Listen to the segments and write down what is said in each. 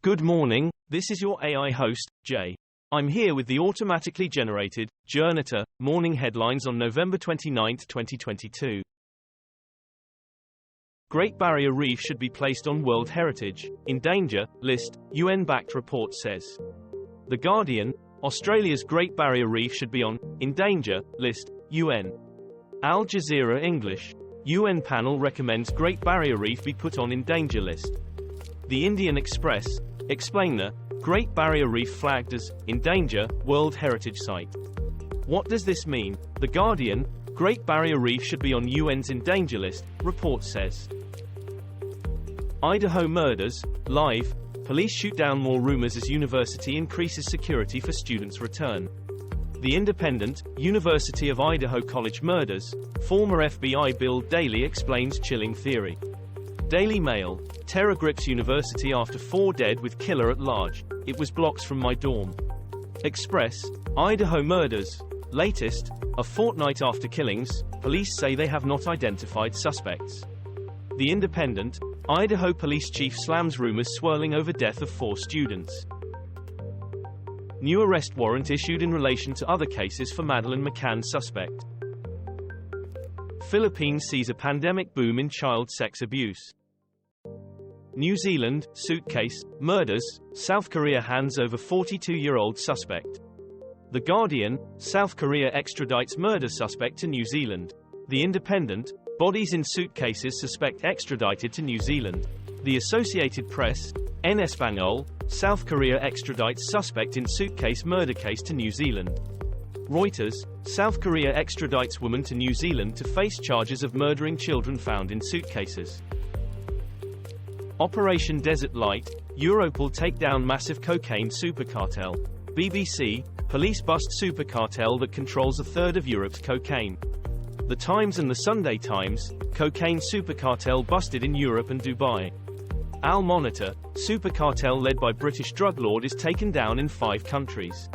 Good morning, this is your AI host, Jay. I'm here with the automatically generated, Journato, morning headlines on November 29, 2022. Great Barrier Reef should be placed on World Heritage, in danger, list, UN-backed report says. The Guardian, Australia's Great Barrier Reef should be on, in danger, list, UN. Al Jazeera English. UN panel recommends Great Barrier Reef be put on in danger list. The Indian Express, explainer, Great Barrier Reef flagged as, in danger, World Heritage Site. What does this mean? The Guardian, Great Barrier Reef should be on UN's in danger list, report says. Idaho murders, live, police shoot down more rumors as university increases security for students' return. The Independent, University of Idaho College murders, former FBI Bill Daley explains chilling theory. Daily Mail, terror grips university after 4 dead with killer at large, it was blocks from my dorm. Express, Idaho murders, latest, a fortnight after killings, police say they have not identified suspects. The Independent, Idaho police chief slams rumors swirling over death of 4 students. New arrest warrant issued in relation to other cases for Madeleine McCann suspect. Philippines sees a pandemic boom in child sex abuse. New Zealand, suitcase, murders, South Korea hands over 42-year-old suspect. The Guardian, South Korea extradites murder suspect to New Zealand. The Independent, bodies in suitcases suspect extradited to New Zealand. The Associated Press, En Español, South Korea extradites suspect in suitcase murder case to New Zealand. Reuters, South Korea extradites woman to New Zealand to face charges of murdering children found in suitcases. Operation Desert Light, Europol take down massive cocaine supercartel. BBC, police bust supercartel that controls a third of Europe's cocaine. The Times and the Sunday Times, cocaine supercartel busted in Europe and Dubai. Al Monitor, supercartel led by British drug lord is taken down in 5 countries.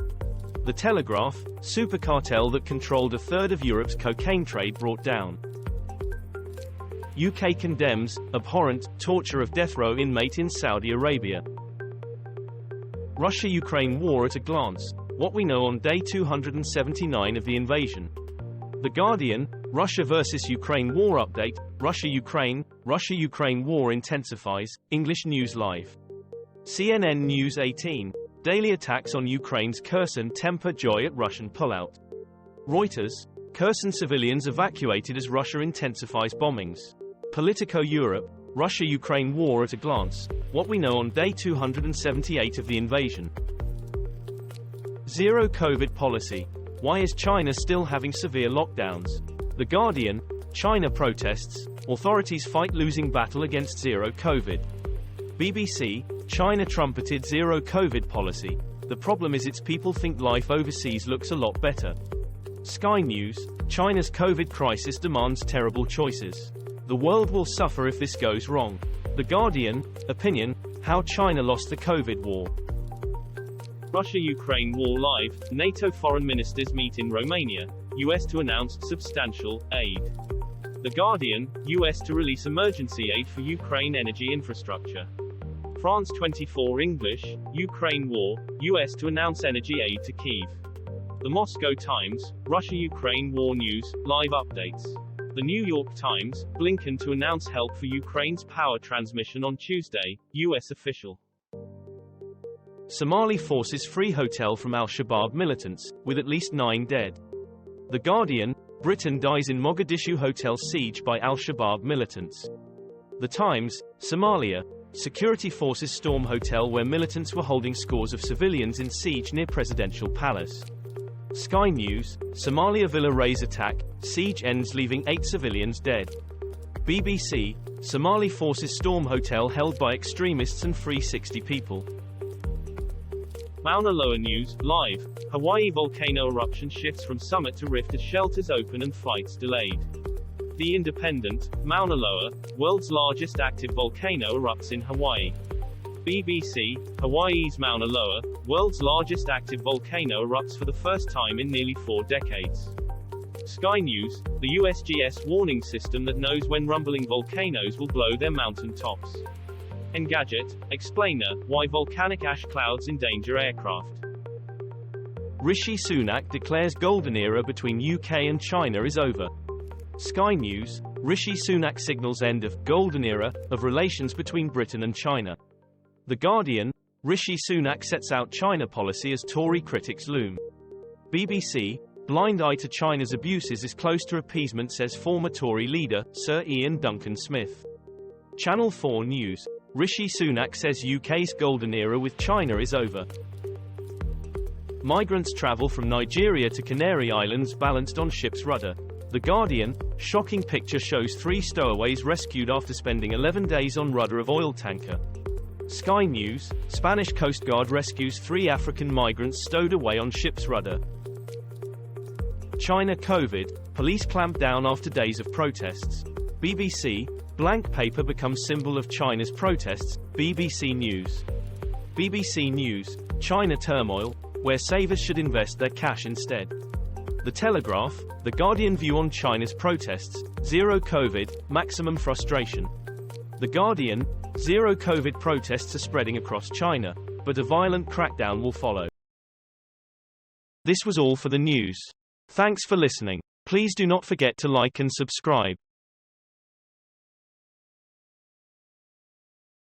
The Telegraph, supercartel that controlled a third of Europe's cocaine trade brought down. UK condemns, abhorrent, torture of death row inmate in Saudi Arabia. Russia-Ukraine war at a glance, what we know on day 279 of the invasion. The Guardian, Russia versus Ukraine war update, Russia-Ukraine war intensifies, English News Live. CNN News 18, daily attacks on Ukraine's Kherson temper joy at Russian pullout. Reuters, Kherson civilians evacuated as Russia intensifies bombings. Politico Europe, Russia-Ukraine war at a glance, what we know on day 278 of the invasion. Zero COVID policy. Why is China still having severe lockdowns? The Guardian, China protests, authorities fight losing battle against zero COVID. BBC, China trumpeted zero COVID policy. The problem is its people think life overseas looks a lot better. Sky News, China's COVID crisis demands terrible choices. The world will suffer if this goes wrong. The Guardian, opinion, how China lost the COVID war. Russia-Ukraine war live, NATO foreign ministers meet in Romania, US to announce substantial aid. The Guardian, US to release emergency aid for Ukraine energy infrastructure. France 24 English, Ukraine war, US to announce energy aid to Kyiv. The Moscow Times, Russia-Ukraine war news, live updates. The New York Times, Blinken to announce help for Ukraine's power transmission on Tuesday, US official. Somali forces free hotel from al-Shabaab militants, with at least 9 dead. The Guardian, Britain dies in Mogadishu hotel siege by al-Shabaab militants. The Times, Somalia, security forces storm hotel where militants were holding scores of civilians in siege near presidential palace. Sky News, Somalia Villa Rays attack, siege ends leaving 8 civilians dead. BBC, Somali forces storm hotel held by extremists and free 60 people. Mauna Loa News, live, Hawaii volcano eruption shifts from summit to rift as shelters open and flights delayed. The Independent, Mauna Loa, world's largest active volcano erupts in Hawaii. BBC, Hawaii's Mauna Loa, world's largest active volcano erupts for the first time in nearly 4 decades. Sky News, the USGS warning system that knows when rumbling volcanoes will blow their mountain tops. Engadget, explainer, why volcanic ash clouds endanger aircraft. Rishi Sunak declares golden era between UK and China is over. Sky News, Rishi Sunak signals end of golden era of relations between Britain and China. The Guardian, Rishi Sunak sets out China policy as Tory critics loom. BBC, blind eye to China's abuses is close to appeasement, says former Tory leader, Sir Ian Duncan Smith. Channel 4 News, Rishi Sunak says UK's golden era with China is over. Migrants travel from Nigeria to Canary Islands balanced on ship's rudder. The Guardian, shocking picture shows 3 stowaways rescued after spending 11 days on rudder of oil tanker. Sky News, Spanish Coast Guard rescues 3 African migrants stowed away on ship's rudder. China COVID, police clamp down after days of protests. BBC, blank paper becomes symbol of China's protests. BBC News. BBC News, China turmoil, where savers should invest their cash instead. The Telegraph, The Guardian view on China's protests, zero COVID, maximum frustration. The Guardian, zero COVID protests are spreading across China, but a violent crackdown will follow. This was all for the news. Thanks for listening. Please do not forget to like and subscribe.